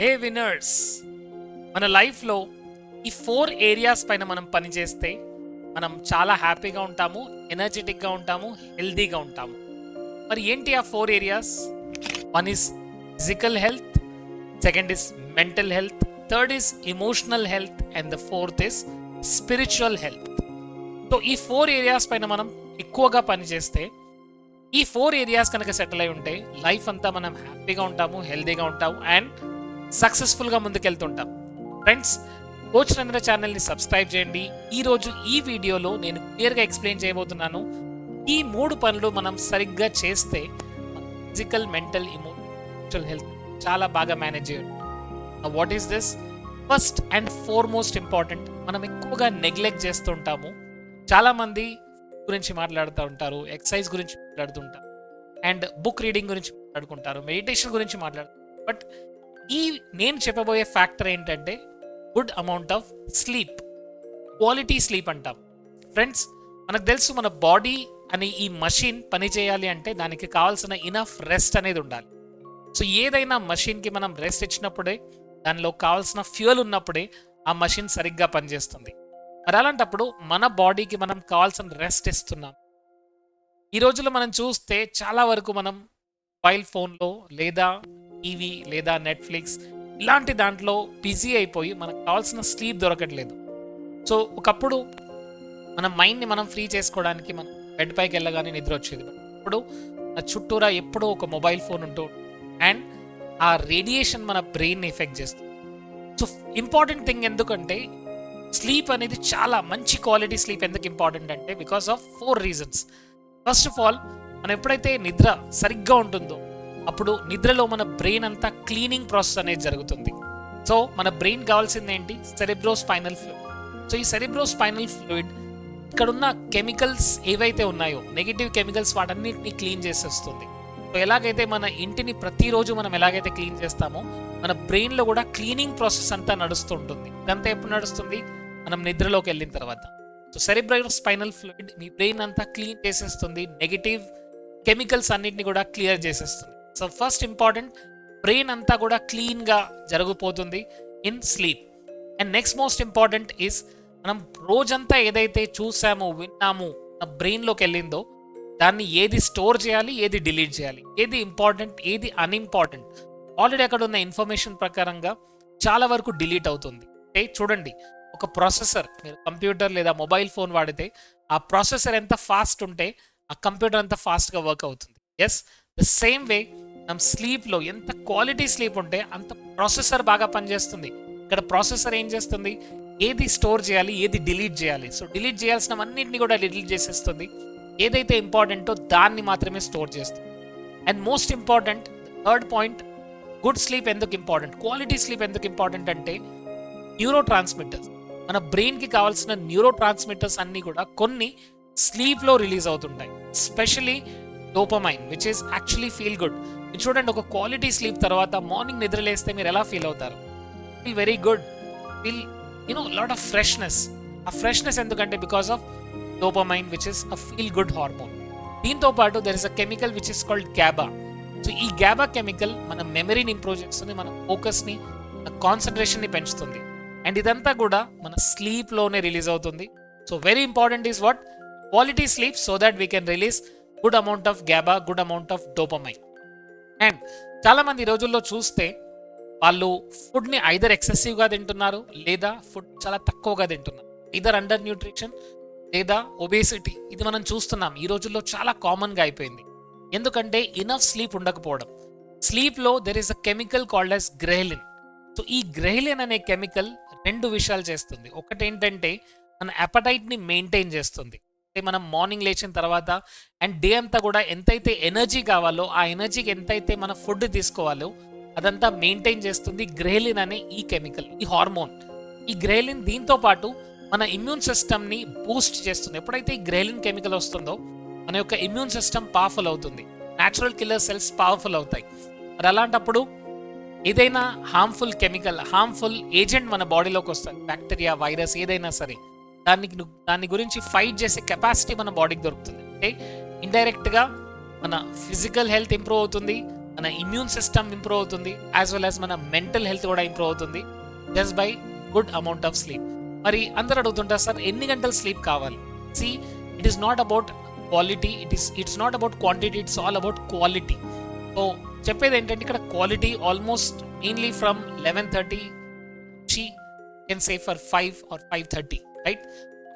హే winners, మన లైఫ్లో ఈ 4 ఏరియాస్ పైన మనం పనిచేస్తే మనం చాలా హ్యాపీగా ఉంటాము, ఎనర్జెటిక్గా ఉంటాము, హెల్దీగా ఉంటాము. మరి ఏంటి ఆ 4 areas? One is physical health, second is mental health, third is emotional health and the fourth is spiritual health. So ఈ 4 ఏరియాస్ పైన మనం ఎక్కువగా పనిచేస్తే, ఈ 4 ఏరియాస్ కనుక సెటిల్ అయి ఉంటే లైఫ్ అంతా మనం హ్యాపీగా ఉంటాము, హెల్దీగా ఉంటాము అండ్ సక్సెస్ఫుల్గా ముందుకెళ్తుంటాం. ఫ్రెండ్స్, కోచ్ నరేంద్ర ఛానల్ని సబ్స్క్రైబ్ చేయండి. ఈరోజు ఈ వీడియోలో నేను క్లియర్గా ఎక్స్ప్లెయిన్ చేయబోతున్నాను. ఈ 3 పనులు మనం సరిగ్గా చేస్తే ఫిజికల్, మెంటల్, ఎమోషనల్ హెల్త్ చాలా బాగా మేనేజ్ చేయడం. What is this? First and foremost important, మనం ఎక్కువగా నెగ్లెక్ట్ చేస్తూ ఉంటాము. చాలామంది గురించి మాట్లాడుతూ ఉంటారు, ఎక్సర్సైజ్ గురించి మాట్లాడుతుంటారు అండ్ బుక్ రీడింగ్ గురించి మాట్లాడుకుంటారు, మెడిటేషన్ గురించి మాట్లాడుతారు. బట్ ఈ నేను చెప్పబోయే ఫ్యాక్టర్ ఏంటంటే good amount of sleep, quality sleep అంటాం. ఫ్రెండ్స్, మనకు తెలుసు మన బాడీ అనే ఈ మషిన్ పనిచేయాలి అంటే దానికి కావాల్సిన ఇనఫ్ రెస్ట్ అనేది ఉండాలి. సో ఏదైనా మషిన్కి మనం రెస్ట్ ఇచ్చినప్పుడే, దానిలో కావాల్సిన ఫ్యూయల్ ఉన్నప్పుడే ఆ మషిన్ సరిగ్గా పనిచేస్తుంది. మరి అలాంటప్పుడు మన బాడీకి మనం కావాల్సిన రెస్ట్ ఇస్తున్నాం. ఈ రోజుల్లో మనం చూస్తే చాలా వరకు మనం మొబైల్ ఫోన్లో లేదా టీవీ లేదా నెట్ఫ్లిక్స్ ఇలాంటి దాంట్లో బిజీ అయిపోయి మనకు కావాల్సిన స్లీప్ దొరకట్లేదు. సో ఒకప్పుడు మన మైండ్ని మనం ఫ్రీ చేసుకోవడానికి మనం బెడ్ పైకి వెళ్ళగానే నిద్ర వచ్చేది. ఇప్పుడు మన చుట్టూరా ఎప్పుడూ ఒక మొబైల్ ఫోన్ ఉంటూ అండ్ ఆ రేడియేషన్ మన బ్రెయిన్ని ఎఫెక్ట్ చేస్తుంది. సో ఇంపార్టెంట్ థింగ్ ఎందుకంటే స్లీప్ అనేది చాలా మంచి క్వాలిటీ స్లీప్ ఎందుకు ఇంపార్టెంట్ అంటే because of 4 reasons. First of all, మనం ఎప్పుడైతే నిద్ర సరిగ్గా ఉంటుందో అప్పుడు నిద్రలో మన బ్రెయిన్ అంతా క్లీనింగ్ ప్రాసెస్ అనేది జరుగుతుంది. సో మన బ్రెయిన్ కావాల్సింది ఏంటి? Cerebrospinal fluid. సో ఈ సెరిబ్రోస్పైనల్ ఫ్లూయిడ్ ఇక్కడున్న కెమికల్స్ ఏవైతే ఉన్నాయో, నెగిటివ్ కెమికల్స్, వాటన్నిటిని క్లీన్ చేసేస్తుంది. సో ఎలాగైతే మన ఇంటిని ప్రతిరోజు మనం ఎలాగైతే క్లీన్ చేస్తామో మన బ్రెయిన్లో కూడా క్లీనింగ్ ప్రాసెస్ అంతా నడుస్తూ ఉంటుంది. ఇదంతా ఎప్పుడు నడుస్తుంది? మనం నిద్రలోకి వెళ్ళిన తర్వాత. సో సెరిబ్రోస్పైనల్ ఫ్లూయిడ్ మీ బ్రెయిన్ అంతా క్లీన్ చేసేస్తుంది, నెగిటివ్ కెమికల్స్ అన్నిటిని కూడా క్లియర్ చేసేస్తుంది. సో ఫస్ట్ ఇంపార్టెంట్, బ్రెయిన్ అంతా కూడా క్లీన్గా జరిగిపోతుంది in sleep. And next most important is మనం రోజంతా ఏదైతే చూసామో, విన్నామో, మన బ్రెయిన్లోకి వెళ్ళిందో దాన్ని ఏది స్టోర్ చేయాలి, ఏది డిలీట్ చేయాలి, ఏది ఇంపార్టెంట్, ఏది అన్ఇంపార్టెంట్, ఆల్రెడీ అక్కడ ఉన్న ఇన్ఫర్మేషన్ ప్రకారంగా చాలా వరకు డిలీట్ అవుతుంది. అంటే చూడండి, ఒక ప్రాసెసర్, మీరు కంప్యూటర్ లేదా మొబైల్ ఫోన్ వాడితే ఆ ప్రాసెసర్ ఎంత ఫాస్ట్ ఉంటే ఆ కంప్యూటర్ అంత ఫాస్ట్గా వర్క్ అవుతుంది. ఎస్, ద సేమ్ వే మనం స్లీప్లో ఎంత క్వాలిటీ స్లీప్ ఉంటే అంత ప్రాసెసర్ బాగా పనిచేస్తుంది. ఇక్కడ ప్రాసెసర్ ఏం చేస్తుంది? ఏది స్టోర్ చేయాలి, ఏది డిలీట్ చేయాలి. సో డిలీట్ చేయాల్సినవన్నింటినీ కూడా డిలీట్ చేసేస్తుంది. ఏదైతే ఇంపార్టెంటో దాన్ని మాత్రమే స్టోర్ చేస్తుంది. And most important, third point, good sleep ఎందుకు ఇంపార్టెంట్, క్వాలిటీ స్లీప్ ఎందుకు ఇంపార్టెంట్ అంటే న్యూరో ట్రాన్స్మిటర్స్, మన బ్రెయిన్కి కావాల్సిన న్యూరో ట్రాన్స్మిటర్స్ అన్నీ కూడా కొన్ని స్లీప్లో రిలీజ్ అవుతుంటాయి. Especially dopamine, which is actually feel good. మీరు చూడండి, ఒక క్వాలిటీ స్లీప్ తర్వాత మార్నింగ్ నిద్రలేస్తే మీరు ఎలా ఫీల్ అవుతారు? Feel very good, feel lot of freshness. ఆ ఫ్రెష్నెస్ ఎందుకంటే because of dopamine, which is a feel good hormone. దీంతో పాటు there is a chemical which is called Gabba. So ఈ గ్యాబా కెమికల్ మన మెమరీని ఇంప్రూవ్ చేస్తుంది, మన ఫోకస్ని, మన కాన్సన్ట్రేషన్ని పెంచుతుంది. అండ్ ఇదంతా కూడా మన స్లీప్లోనే రిలీజ్ అవుతుంది. So very important is what? Quality sleep, so that we can release good amount of Gabba, good amount of dopamine. And చాలామంది ఈ రోజుల్లో చూస్తే వాళ్ళు ఫుడ్ని ఐదర్ ఎక్సెసివ్గా తింటున్నారు లేదా ఫుడ్ చాలా తక్కువగా తింటున్నారు. ఐదర్ అండర్ న్యూట్రిషన్ లేదా ఒబేసిటీ. ఇది మనం చూస్తున్నాం, ఈ రోజుల్లో చాలా కామన్గా అయిపోయింది. ఎందుకంటే ఇనఫ్ స్లీప్ ఉండకపోవడం. స్లీప్లో there is a chemical called as ghrelin. So ఈ గ్రెహిలిన్ అనే కెమికల్ 2 విషయాలు చేస్తుంది. ఒకటి ఏంటంటే మన అపటైట్ని మెయింటైన్ చేస్తుంది. అంటే మనం మార్నింగ్ లేచిన తర్వాత అండ్ డే అంతా కూడా ఎంతైతే ఎనర్జీ కావాలో ఆ ఎనర్జీకి ఎంతైతే మన ఫుడ్ తీసుకోవాలో అదంతా మెయింటైన్ చేస్తుంది గ్రెహిలిన్ అనే ఈ కెమికల్, ఈ హార్మోన్. ఈ గ్రెహిలిన్ దీంతో పాటు మన ఇమ్యూన్ సిస్టమ్ని బూస్ట్ చేస్తుంది. ఎప్పుడైతే ఈ గ్రెహిలిన్ కెమికల్ వస్తుందో మన యొక్క ఇమ్యూన్ సిస్టమ్ పవర్ఫుల్ అవుతుంది, న్యాచురల్ కిల్లర్ సెల్స్ పవర్ఫుల్ అవుతాయి. మరి అలాంటప్పుడు ఏదైనా హార్మ్ఫుల్ కెమికల్, హార్మ్ఫుల్ ఏజెంట్ మన బాడీలోకి వస్తుంది, బ్యాక్టీరియా, వైరస్ ఏదైనా సరే, దాని గురించి ఫైట్ చేసే కెపాసిటీ మన బాడీకి దొరుకుతుంది. అంటే ఇండైరెక్ట్గా మన ఫిజికల్ హెల్త్ ఇంప్రూవ్ అవుతుంది, మన మన ఇమ్యూన్ సిస్టమ్ ఇంప్రూవ్ అవుతుంది, యాజ్ వెల్ యాజ్ మన మెంటల్ హెల్త్ కూడా ఇంప్రూవ్ అవుతుంది just by good amount of sleep. మరి అందరూ అడుగుతుంటారు, సార్ ఎన్ని గంటలు స్లీప్ కావాలి? See, it is not about quality, it's not about quantity, it's all about quality. So చెప్పేది ఏంటంటే ఇక్కడ quality almost mainly from 11:30 can say for 5 or 5:30, right?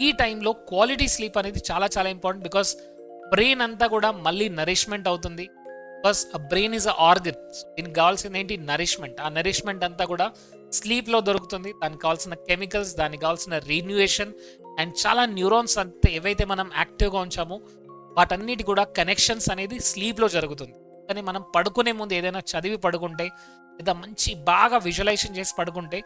ఈ టైంలో క్వాలిటీ స్లీప్ అనేది చాలా చాలా ఇంపార్టెంట్, బికాస్ బ్రెయిన్ అంతా కూడా మళ్ళీ నరిష్మెంట్ అవుతుంది. బికాస్ ఆ బ్రెయిన్ ఈజ్ అ ఆర్గన్, దీనికి కావాల్సింది ఏంటి? నరిష్మెంట్. ఆ నరిష్మెంట్ అంతా కూడా స్లీప్లో దొరుకుతుంది. దానికి కావాల్సిన కెమికల్స్, దానికి కావాల్సిన రీన్యూయేషన్ అండ్ చాలా న్యూరాన్స్ అంతే ఏవైతే మనం యాక్టివ్గా ఉంచామో వాటన్నిటి కూడా కనెక్షన్స్ అనేది స్లీప్లో జరుగుతుంది. కానీ మనం పడుకునే ముందు ఏదైనా చదివి పడుకుంటే లేదా మంచి బాగా విజువలైజేషన్ చేసి పడుకుంటే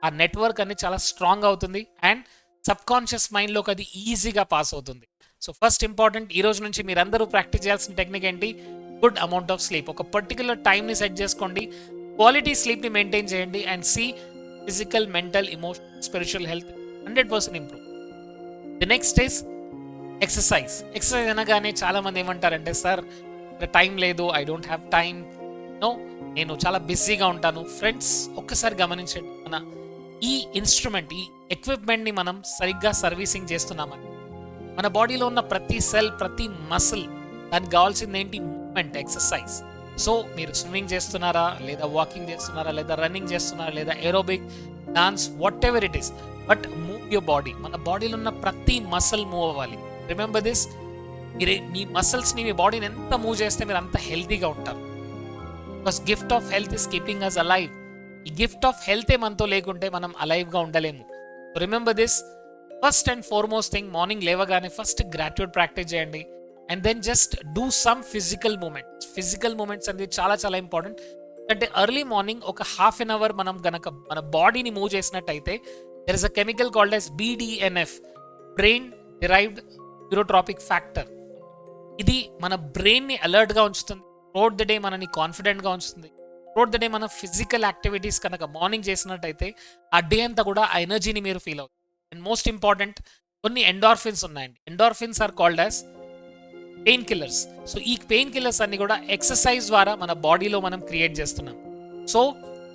ఆ నెట్వర్క్ అనేది చాలా స్ట్రాంగ్ అవుతుంది అండ్ సబ్ కాన్షియస్ మైండ్లోకి అది ఈజీగా పాస్ అవుతుంది. సో ఫస్ట్ ఇంపార్టెంట్, ఈ రోజు నుంచి మీరందరూ ప్రాక్టీస్ చేయాల్సిన టెక్నిక్ ఏంటి? Good amount of sleep. ఒక పర్టికులర్ టైంని సెట్ చేసుకోండి, క్వాలిటీ స్లీప్ని మెయింటైన్ చేయండి and see physical, mental, emotional, spiritual health 100% improve. The next is exercise. Exercise అనగానే చాలా మంది ఏమంటారంటే, సార్ టైం లేదు, I don't have time, no, నేను చాలా బిజీగా ఉంటాను. ఫ్రెండ్స్ ఒక్కసారి గమనించండి, మన ఈ ఇన్స్ట్రుమెంట్, ఈ ఎక్విప్మెంట్ని మనం సరిగ్గా సర్వీసింగ్ చేస్తున్నామని, మన బాడీలో ఉన్న ప్రతి సెల్, ప్రతి మసిల్, దానికి కావాల్సింది ఏంటి? Movement, exercise. సో మీరు స్విమ్మింగ్ చేస్తున్నారా, లేదా వాకింగ్ చేస్తున్నారా, లేదా రన్నింగ్ చేస్తున్నారా, లేదా aerobic, dance, what ever it is, but move your body. మన బాడీలో ఉన్న ప్రతి మసిల్ మూవ్ అవ్వాలి. రిమెంబర్ దిస్, మీరు మీ మసిల్స్ని, మీ బాడీని ఎంత మూవ్ చేస్తే మీరు అంత హెల్తీగా ఉంటారు. Because gift of health is keeping us alive. ఈ గిఫ్ట్ ఆఫ్ హెల్తే మనతో లేకుంటే మనం అలైవ్గా ఉండలేము. So remember this, first and foremost thing, morning లేవగానే ఫస్ట్ గ్రాట్యూడ్ ప్రాక్టీస్ చేయండి and then just do some physical movements. Physical movements అనేది చాలా చాలా ఇంపార్టెంట్. అంటే ఎర్లీ మార్నింగ్ ఒక హాఫ్ అన్ అవర్ మనం గనక మన బాడీని మూవ్ చేసినట్టయితే there is a chemical called as BDNF, brain derived న్యూరోట్రాపిక్ factor. ఇది మన బ్రెయిన్ని అలర్ట్గా ఉంచుతుంది, త్రూఅవుట్ ద డే మనని కాన్ఫిడెంట్గా ఉంచుతుంది. త్రూఅవుట్ ద డే మన ఫిజికల్ యాక్టివిటీస్ కనుక మార్నింగ్ చేసినట్టయితే ఆ డే అంతా కూడా ఆ ఎనర్జీని మీరు ఫీల్ అవుతుంది. అండ్ మోస్ట్ ఇంపార్టెంట్, కొన్ని ఎండార్ఫిన్స్ ఉన్నాయండి. Endorphins are called as pain killers. So ఈ పెయిన్ కిల్లర్స్ అన్ని కూడా ఎక్సర్సైజ్ ద్వారా మన బాడీలో మనం క్రియేట్ చేస్తున్నాం. సో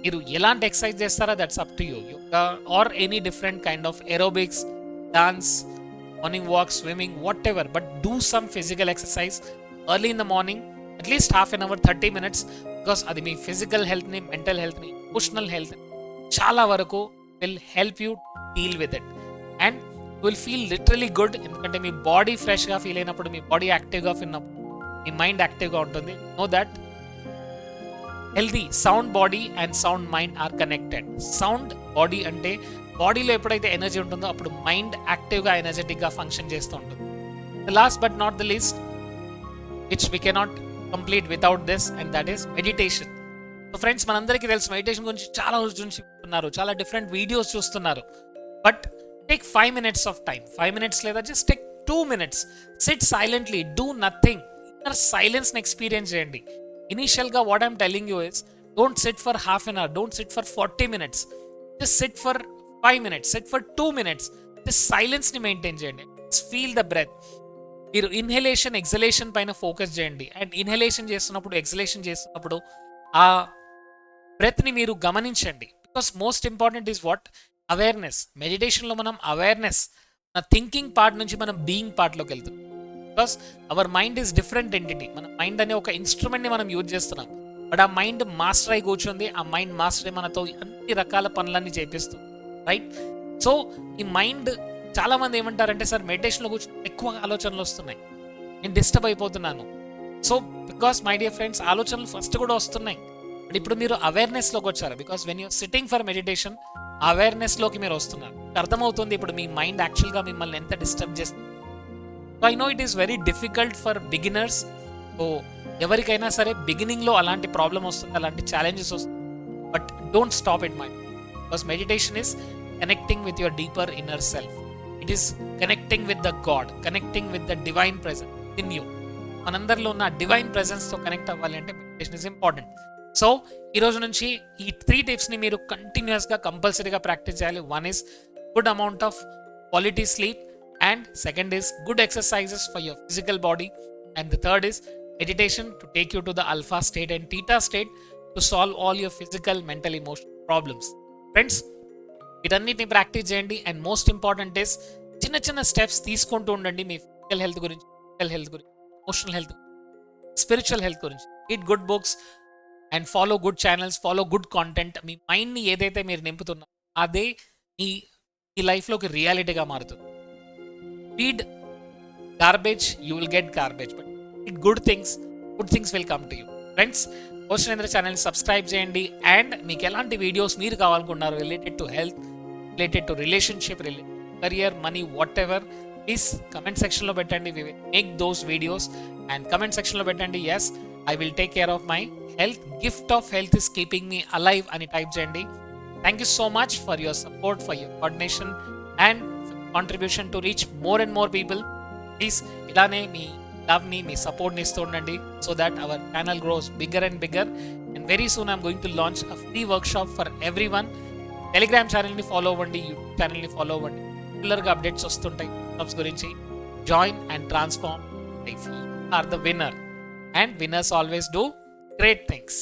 మీరు ఎలాంటి ఎక్సర్సైజ్ చేస్తారో that's up to you, yoga or any different kind of aerobics, dance, morning walk, swimming, whatever, but do some physical exercise early in the morning, at least half an hour, 30 minutes, because అది మీ physical హెల్త్ని, మెంటల్ హెల్త్ని, emotional health చాలా వరకు will help you deal with it and will feel literally good. ఎందుకంటే మీ body ఫ్రెష్గా ఫీల్ అయినప్పుడు, మీ బాడీ యాక్టివ్గా ఫీల్ అయినప్పుడు మీ మైండ్ యాక్టివ్గా ఉంటుంది. Know that healthy sound body and sound mind are connected. Sound body అంటే బాడీలో ఎప్పుడైతే ఎనర్జీ ఉంటుందో అప్పుడు మైండ్ యాక్టివ్గా, ఎనర్జెటిక్గా ఫంక్షన్ చేస్తూ ఉంటుంది. Last but not the least, which we cannot complete without this, and that is meditation. So friends, మనందరికీ తెలుసు మెడిటేషన్ గురించి చాలా రోజు నుంచి చూస్తున్నారు, చాలా డిఫరెంట్ వీడియోస్ చూస్తున్నారు. But take 5 minutes of time, 5 minutes లేదా just take 2 minutes, sit silently, do nothing, inner సైలెన్స్ని ఎక్స్పీరియన్స్ చేయండి. ఇనీషియల్గా what I'm telling you is, don't sit for half an hour, don't sit for 40 minutes, just sit for 5 minutes, sit for 2 minutes, just సైలెన్స్ని maintain చేయండి. Feel the breath. మీరు inhalation, exhalation పైన focus చేయండి and inhalation చేస్తున్నప్పుడు, exhalation చేస్తున్నప్పుడు ఆ బ్రెత్ని మీరు గమనించండి. Because most important is what? Awareness. మెడిటేషన్లో మనం అవేర్నెస్, మన థింకింగ్ పార్ట్ నుంచి మనం బీయింగ్ పార్ట్లోకి వెళ్తాం. Because our mind is different entity. మన మైండ్ అనే ఒక ఇన్స్ట్రుమెంట్ని మనం యూజ్ చేస్తున్నాం, బట్ ఆ మైండ్ మాస్టర్ అయి కూర్చుంది. ఆ మైండ్ మాస్టర్ అయి మనతో అన్ని రకాల పనులన్నీ చేపిస్తుంది, రైట్? సో ఈ మైండ్, చాలా మంది ఏమంటారంటే, సార్ మెడిటేషన్లో కూర్చొని ఎక్కువ ఆలోచనలు వస్తున్నాయి, నేను డిస్టర్బ్ అయిపోతున్నాను. So because my dear friends, ఆలోచనలు ఫస్ట్ కూడా వస్తున్నాయి, బట్ ఇప్పుడు మీరు అవేర్నెస్లోకి వచ్చారు. Because when you're sitting for meditation, అవేర్నెస్లోకి మీరు వస్తున్నారు. అర్థమవుతుంది ఇప్పుడు మీ మైండ్ యాక్చువల్గా మిమ్మల్ని ఎంత డిస్టర్బ్ చేస్తుంది. So I know it is very difficult for beginners. So ఎవరికైనా సరే బిగినింగ్లో అలాంటి ప్రాబ్లం వస్తుంది, అలాంటి ఛాలెంజెస్ వస్తుంది, but don't stop it mind. Because meditation is connecting with your deeper inner self. It is connecting with the God, connecting with the divine presence in you. మనందరిలో ఉన్న divine ప్రెజెన్స్తో connect అవ్వాలి అంటే meditation is important. So ఈ రోజు నుంచి ఈ 3 టిప్స్ని మీరు కంటిన్యూస్గా కంపల్సరీగా ప్రాక్టీస్ చేయాలి. 1 is good amount of quality sleep, and 2nd is good exercises for your physical body, and the 3rd is meditation to take you to the alpha state and theta state to solve all your physical, mental, emotional problems. Friends, వీటన్నిటిని practice చేయండి. And most important is చిన్న చిన్న steps తీసుకుంటూ ఉండండి మీ physical health గురించి, mental health గురించి, emotional health, spiritual health గురించి. Read good books and follow good channels, follow good content. మీ మైండ్ని ఏదైతే మీరు నింపుతున్నారో అదే మీ మీ లైఫ్లోకి రియాలిటీగా మారుతుంది. Read garbage, you will get garbage, but eat good things will come to you. Friends, coach Narendra channel subscribe చేయండి. And మీకు ఎలాంటి వీడియోస్ మీరు కావాలనుకున్నారు related to health, related to relationship, related career, money, whatever, please comment సెక్షన్లో పెట్టండి. We will make those videos. And comment సెక్షన్లో పెట్టండి, yes I will take care of my health, gift of health is keeping మీ alive అని type చేయండి. Thank you so much for your support, for your coordination and contribution to reach more and more people. Please ఇలానే మీ లవ్ని, మీ సపోర్ట్ని ఇస్తూ ఉండండి so that our channel grows bigger and bigger. And very soon I'm going to launch a free workshop for everyone. Telegram ఛానల్ని follow అవ్వండి, YouTube ఛానల్ని ఫాలో అవ్వండి. రెగ్యులర్గా అప్డేట్స్ వస్తుంటాయి వర్క్షాప్స్ గురించి. Join and transform life. You are the winner and winners always do great things.